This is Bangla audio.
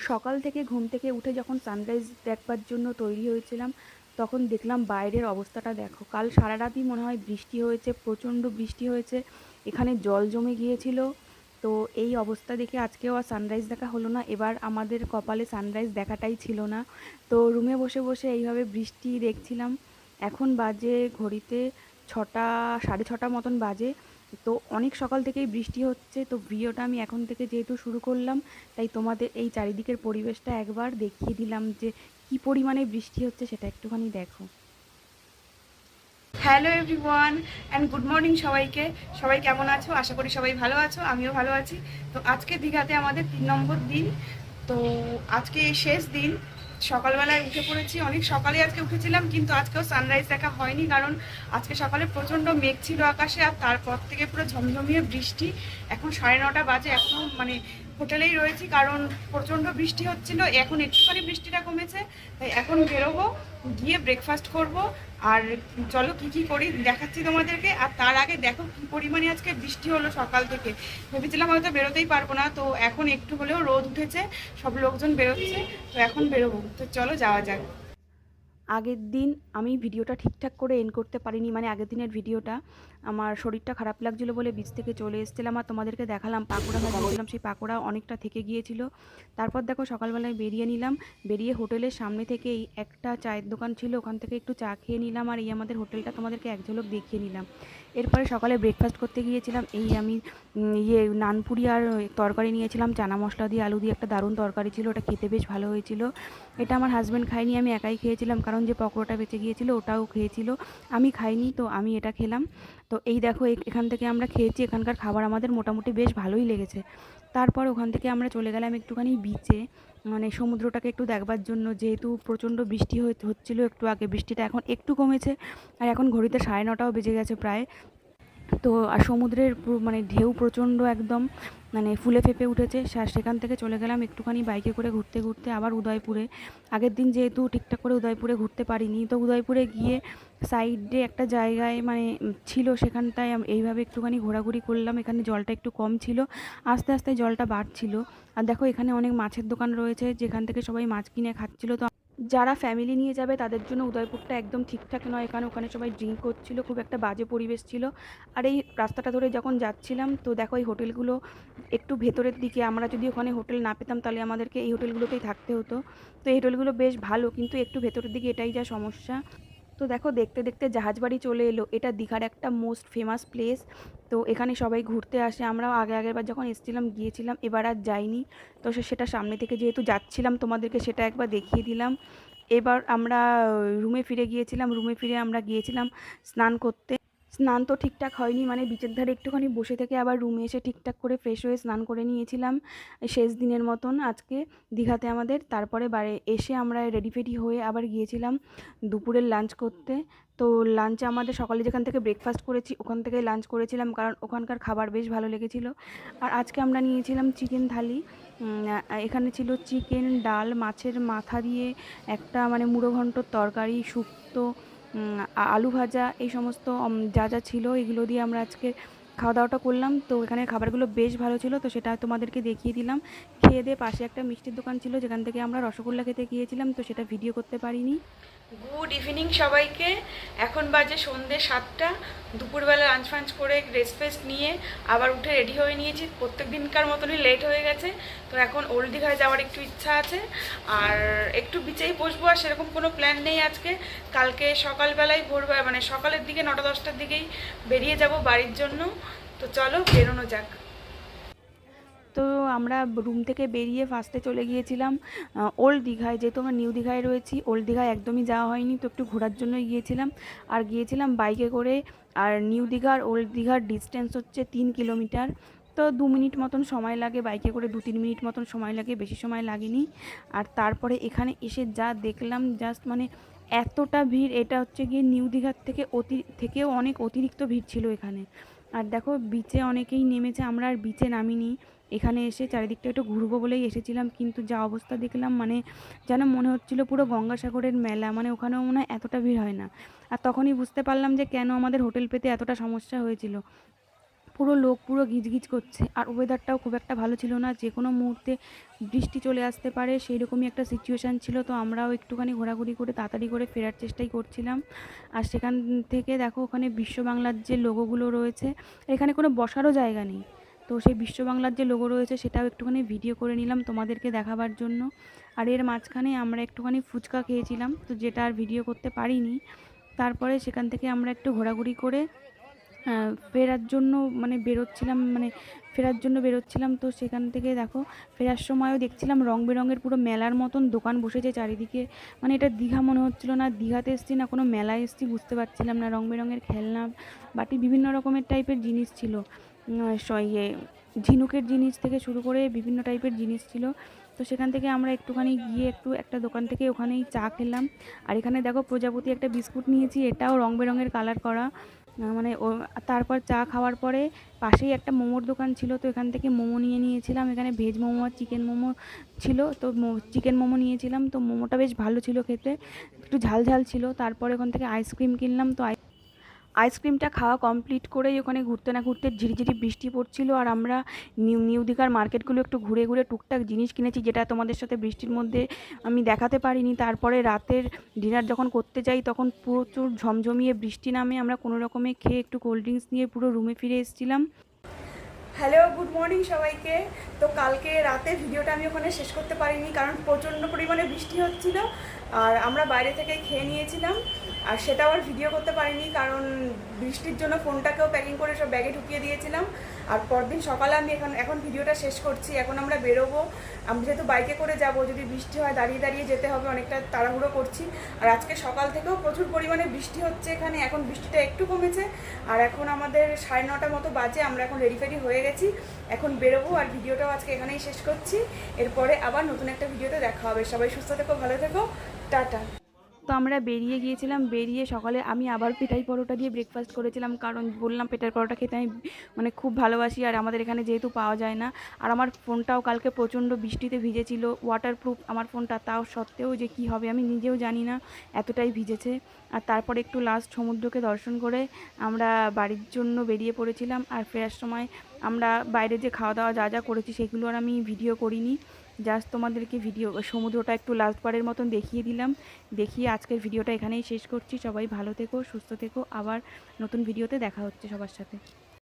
সকাল থেকে ঘুম থেকে উঠে যখন সানরাইজ দেখবার জন্য তৈরি হয়েছিলাম, তখন দেখলাম বাইরের অবস্থাটা দেখো। কাল সারা রাতই মনে হয় বৃষ্টি হয়েছে, প্রচণ্ড বৃষ্টি হয়েছে, এখানে জল জমে গিয়েছিল। তো এই অবস্থা দেখে আজকেও আর সানরাইজ দেখা হলো না। এবার আমাদের কপালে সানরাইজ দেখাটাই ছিল না। তো রুমে বসে বসে এইভাবে বৃষ্টি দেখছিলাম। এখন বাজে ঘড়িতে 6টা, সাড়ে 6টা মতন বাজে। তো অনেক সকাল থেকেই বৃষ্টি হচ্ছে। তো ভিডিওটা আমি এখন থেকে যেহেতু শুরু করলাম, তাই তোমাদের এই চারিদিকের পরিবেশটা একবার দেখিয়ে দিলাম যে কি পরিমাণে বৃষ্টি হচ্ছে সেটা একটুখানি দেখো। Hello everyone and good morning সবাইকে। সবাই কেমন আছো? আশা করি সবাই ভালো আছো, আমিও ভালো আছি। তো আজকে দীঘাতে আমাদের 3 নম্বর দিন। তো আজকে শেষ দিন। সকালবেলায় উঠে পড়েছি, অনেক সকালে আজকে উঠেছিলাম, কিন্তু আজকেও সানরাইজ দেখা হয়নি, কারণ আজকে সকালে প্রচণ্ড মেঘ ছিল আকাশে, আর তারপর থেকে পুরো ঝমঝমিয়ে বৃষ্টি। এখন 9:30 বাজে, এখনও মানে হোটেলেই রয়েছি, কারণ প্রচণ্ড বৃষ্টি হচ্ছিল। এখন একটুখানি বৃষ্টিটা কমেছে, তাই এখন বেরোবো, গিয়ে ব্রেকফাস্ট করব। আর চলো কি কি করি দেখাচ্ছি তোমাদেরকে। আর তার আগে দেখো কি পরিমাণে আজকে বৃষ্টি হলো সকাল থেকে। ভেবেছিলাম হয়তো বেরোতেই পারবো না, তো এখন একটু হলেও রোদ উঠেছে, সব লোকজন বেরোচ্ছে। তো এখন বেরোবো, তো চলো যাওয়া যাক। আগের দিন আমি ভিডিওটা ঠিকঠাক করে এন্ড করতে পারিনি, মানে আগের দিনের ভিডিওটা। আমার শরীরটা খারাপ লাগছিলো বলে বিচ থেকে চলে এসেছিলাম, আর তোমাদেরকে দেখালাম পাকোড়া ভাজিয়েছিলাম, সেই পাকোড়া অনেকটা থেকে গিয়েছিল। তারপর দেখো সকালবেলায় বেরিয়ে নিলাম, বেরিয়ে হোটেলের সামনে থেকেই একটা চায়ের দোকান ছিল, ওখান থেকে একটু চা খেয়ে নিলাম, আর এই আমাদের হোটেলটা তোমাদেরকে এক ঝলক দেখিয়ে নিলাম। এরপরে সকালে ব্রেকফাস্ট করতে গিয়েছিলাম, এই আমি নানপুরি আর তরকারি নিয়েছিলাম, চানা মশলা দিয়ে আলু দিয়ে একটা দারুণ তরকারি ছিল, ওটা খেতে বেশ ভালো হয়েছিল। এটা আমার হাজব্যান্ড খায়নি, আমি একাই খেয়েছিলাম, কারণ যে পকোড়াটা বেঁচে গিয়েছিল ওটাও খেয়েছিল, আমি খাইনি, তো আমি এটা খেলাম। তো এই দেখো এখান থেকে আমরা খেয়েছি, এখানকার খাবার আমাদের মোটামুটি বেশ ভালোই লেগেছে। তারপর ওখান থেকে আমরা চলে গেলাম একটুখানি বিচে, মানে সমুদ্রটাকে একটু দেখবার জন্য, যেহেতু প্রচণ্ড বৃষ্টি হচ্ছিলো একটু আগে, বৃষ্টিটা এখন একটু কমেছে, আর এখন ঘড়িতে 9:30টাও বেজে গেছে প্রায়। তো আর সমুদ্রের মানে ঢেউ প্রচণ্ড একদম মানে ফুলে ফেঁপে উঠেছে। সেখান থেকে চলে গেলাম একটুখানি বাইকে করে ঘুরতে ঘুরতে আবার উদয়পুরে। আগের দিন যেহেতু ঠিকঠাক করে উদয়পুরে ঘুরতে পারিনি, তো উদয়পুরে গিয়ে সাইডে একটা জায়গায় মানে ছিল, সেখানটায় এইভাবে একটুখানি ঘোরাঘুরি করলাম। এখানে জলটা একটু কম ছিল, আস্তে আস্তে জলটা বাড়ছিল। আর দেখো এখানে অনেক মাছের দোকান রয়েছে, যেখান থেকে সবাই মাছ কিনে খাচ্ছিলো। তো যারা ফ্যামিলি নিয়ে যাবে তাদের জন্য উদয়পুরটা একদম ঠিকঠাক নয়, কারণ ওখানে সবাই ড্রিঙ্ক করছিল, খুব একটা বাজে পরিবেশ ছিল। আর এই রাস্তাটা ধরে যখন যাচ্ছিলাম, তো দেখো এই হোটেলগুলো একটু ভেতরের দিকে, আমরা যদি ওখানে হোটেল না পেতাম তাহলে আমাদেরকে এই হোটেলগুলোতেই থাকতে হতো। তো এই হোটেলগুলো বেশ ভালো, কিন্তু একটু ভেতরের দিকে, এটাই যা সমস্যা। তো দেখো দেখতে দেখতে জাহাজবাড়ি চলে এলো, এটা দীঘার একটা মোস্ট ফেমাস প্লেস। তো এখানে সবাই ঘুরতে আসে, আমরাও আগেরবার যখন এসেছিলাম গিয়েছিলাম, এবার আর যাইনি। তো সেটা সামনে থেকে যেহেতু যাচ্ছিলাম তোমাদেরকে সেটা একবার দেখিয়ে দিলাম। এবার আমরা রুমে ফিরে গিয়েছিলাম, রুমে ফিরে আমরা গিয়েছিলাম স্নান করতে। স্নান তো ঠিকঠাক হয়নি, মানে বিচের ধারে একটুখানি বসে থেকে আবার রুমে এসে ঠিকঠাক করে ফ্রেশ হয়ে স্নান করে নিয়েছিলাম শেষ দিনের মতন আজকে দীঘাতে আমাদের। তারপরে এসে আমরা রেডি ফেডি হয়ে আবার গিয়েছিলাম দুপুরের লাঞ্চ করতে। তো লাঞ্চে আমাদের সকালে যেখান থেকে ব্রেকফাস্ট করেছি ওখান থেকে লাঞ্চ করেছিলাম, কারণ ওখানকার খাবার বেশ ভালো লেগেছিলো। আর আজকে আমরা নিয়েছিলাম চিকেন থালি। এখানে ছিল চিকেন, ডাল, মাছের মাথা দিয়ে একটা মানে মুড়ো ঘন্টর তরকারি, শুক্তো, আলু ভাজা, এই সমস্ত যা যা ছিল এগুলো দিয়ে আমরা আজকে খাওয়া দাওয়াটা করলাম। তো এখানের খাবারগুলো বেশ ভালো ছিল, তো সেটা তোমাদেরকে দেখিয়ে দিলাম। খেয়ে দিয়ে পাশে একটা মিষ্টির দোকান ছিল, যেখান থেকে আমরা রসগোল্লা খেতে গিয়েছিলাম, তো সেটা ভিডিও করতে পারিনি। গুড ইভিনিং সবাইকে। এখন বাজে সন্ধ্যে 7টা। দুপুরবেলা লাঞ্চ ফাঞ্চ করে রেস্ট ফেস্ট নিয়ে আবার উঠে রেডি হয়ে নিয়েছি, প্রত্যেক দিনকার মতনই লেট হয়ে গেছে। তো এখন ওল্ড দীঘায় যাওয়ার একটু ইচ্ছা আছে, আর একটু বিচেই বসবো, আর সেরকম কোনো প্ল্যান নেই আজকে। কালকে সকালবেলায় ভোরবেলা মানে সকালের দিকে 9টা-10টার দিকেই বেরিয়ে যাব বাড়ির জন্য। তো চলো বেরোনো যাক। তো আমরা রুম থেকে বেরিয়ে ফার্স্টে চলে গিয়েছিলাম ওল্ড দীঘায়, যেহেতু আমরা নিউ দীঘায় রয়েছি, ওল্ড দীঘায় একদমই যাওয়া হয়নি, তো একটু ঘোরার জন্যই গিয়েছিলাম। আর গিয়েছিলাম বাইকে করে। আর নিউ দীঘার ওল্ড দীঘার ডিস্টেন্স হচ্ছে 3 কিলোমিটার। তো 2 মিনিট মতন সময় লাগে বাইকে করে, 2-3 মিনিট মতন সময় লাগে, বেশি সময় লাগেনি। আর তারপরে এখানে এসে যা দেখলাম, জাস্ট মানে এতটা ভিড়, এটা হচ্ছে গিয়ে নিউ দীঘার থেকেও অনেক অতিরিক্ত ভিড় ছিল এখানে। আর দেখো বিচে অনেকেই নেমেছে, আমরা আর বিচে নামিনি, এখানে এসে চারিদিকটা একটু ঘুরবো বলেই এসেছিলাম, কিন্তু যা অবস্থা দেখলাম মানে যেন মনে হচ্ছিল পুরো গঙ্গাসাগরের মেলা, মানে ওখানেও মনে হয় এতটা ভিড় হয় না। আর তখনই বুঝতে পারলাম যে কেন আমাদের হোটেল পেতে এতটা সমস্যা হয়েছিল। পুরো লোক পুরো গিজগিজ করছে, আর ওয়েদারটাও খুব একটা ভালো ছিল না, যে কোনো মুহূর্তে বৃষ্টি চলে আসতে পারে সেই রকমই একটা সিচুয়েশান ছিল। তো আমরাও একটুখানি ঘোরাঘুরি করে তাড়াতাড়ি করে ফেরার চেষ্টাই করছিলাম। আর সেখান থেকে দেখো ওখানে বিশ্ব বাংলার যে লোগোগুলো রয়েছে, এখানে কোনো বসারও জায়গা নেই। তো সেই বিশ্ব বাংলার যে লোগো রয়েছে সেটাও একটুখানি ভিডিও করে নিলাম তোমাদেরকে দেখাবার জন্য। আর এর মাঝখানে আমরা একটুখানি ফুচকা খেয়েছিলাম, তো যেটা আর ভিডিও করতে পারিনি। তারপরে সেখান থেকে আমরা একটু ঘোরাঘুরি করে ফেরার জন্য বেরোচ্ছিলাম। তো সেখান থেকে দেখো ফেরার সময়ও দেখছিলাম রং বেরঙের পুরো মেলার মতন দোকান বসেছে চারিদিকে। মানে এটা দীঘা মনে হচ্ছিল না, দীঘাতে এসেছি না কোনো মেলায় এসেছি বুঝতে পারছিলাম না। রং বেরঙের খেলনা বাটি বিভিন্ন রকমের টাইপের জিনিস ছিল, ইয়ে ঝিনুকের জিনিস থেকে শুরু করে বিভিন্ন টাইপের জিনিস ছিল। তো সেখান থেকে আমরা একটুখানি গিয়ে একটা দোকান থেকে ওখানেই চা খেলাম। আর এখানে দেখো প্রজাপতি একটা বিস্কুট নিয়েছি, এটাও রং বেরঙের কালার করা। মানে ও তারপর চা খাওয়ার পরে পাশেই একটা মোমোর দোকান ছিল, তো এখান থেকে মোমো নিয়েছিলাম। এখানে ভেজ মোমো আর চিকেন মোমো ছিল, তো চিকেন মোমো নিয়েছিলাম। তো মোমোটা বেশ ভালো ছিল খেতে, একটু ঝাল ঝাল ছিল। তারপরে ওখান থেকে আইসক্রিম কিনলাম। তো আইসক্রিমটা খাওয়া কমপ্লিট করেই ওখানে ঘুরতে না ঘুরতে ঝিরিঝিরি বৃষ্টি পড়ছিল, আর আমরা নিউ দীঘার মার্কেটগুলো একটু ঘুরে ঘুরে টুকটাক জিনিস কিনেছি, যেটা তোমাদের সাথে বৃষ্টির মধ্যে আমি দেখাতে পারিনি। তারপরে রাতের ডিনার যখন করতে যাই তখন প্রচুর ঝমঝমিয়ে বৃষ্টি নামে, আমরা কোনো রকমে খেয়ে একটু কোল্ড ড্রিঙ্কস নিয়ে পুরো রুমে ফিরে এসেছিলাম। হ্যালো, গুড মর্নিং সবাইকে। তো কালকে রাতে ভিডিওটা আমি ওখানে শেষ করতে পারিনি, কারণ প্রচণ্ড পরিমাণে বৃষ্টি হচ্ছিল আর আমরা বাইরে থেকে খেয়ে নিয়েছিলাম। আর সেটাও আর ভিডিও করতে পারিনি, কারণ বৃষ্টির জন্য ফোনটাকেও প্যাকিং করে সব ব্যাগে ঢুকিয়ে দিয়েছিলাম। আর পরদিন সকালে আমি এখন ভিডিওটা শেষ করছি। এখন আমরা বেরোবো, আমি যেহেতু বাইকে করে যাব, যদি বৃষ্টি হয় দাঁড়িয়ে দাঁড়িয়ে যেতে হবে, অনেকটা তাড়াহুড়ো করছি। আর আজকে সকাল থেকেও প্রচুর পরিমাণে বৃষ্টি হচ্ছে এখানে। এখন বৃষ্টিটা একটু কমেছে, আর এখন আমাদের 9:30 মতো বাজে। আমরা এখন রেডি ফেডি হয়ে গেছি, এখন বেরোবো। আর ভিডিওটাও আজকে এখানেই শেষ করছি, এরপরে আবার নতুন একটা ভিডিওতে দেখা হবে। সবাই সুস্থ থেকো, ভালো থেকো, টাটা। তো আমরা বেরিয়ে গিয়েছিলাম, বেরিয়ে সকালে আমি আবার পেটাই পরোটা দিয়ে ব্রেকফাস্ট করেছিলাম, কারণ বললাম পেটাই পরোটা খেতে আমি মানে খুব ভালোবাসি, আর আমাদের এখানে যেহেতু পাওয়া যায় না। আর আমার ফোনটাও কালকে প্রচণ্ড বৃষ্টিতে ভিজেছিল, ওয়াটারপ্রুফ আমার ফোনটা, তাও সত্ত্বেও যে কী হবে আমি নিজেও জানি না, এতটাই ভিজেছে। আর তারপরে একটু লাস্ট সমুদ্রকে দর্শন করে আমরা বাড়ির জন্য বেরিয়ে পড়েছিলাম। আর ফেরার সময় আমরা বাইরে যে খাওয়া দাওয়া যা যা করেছি সেগুলো আর আমি ভিডিও করিনি, জাস্ট তোমাদেরকে সমুদ্রটা একটু লাস্টবারের মতন দেখিয়ে দিলাম। দেখিয়ে আজকের ভিডিওটা এখানেই শেষ করছি। সবাই ভালো থেকো, সুস্থ থেকো, আবার নতুন ভিডিওতে দেখা হচ্ছে সবার সাথে।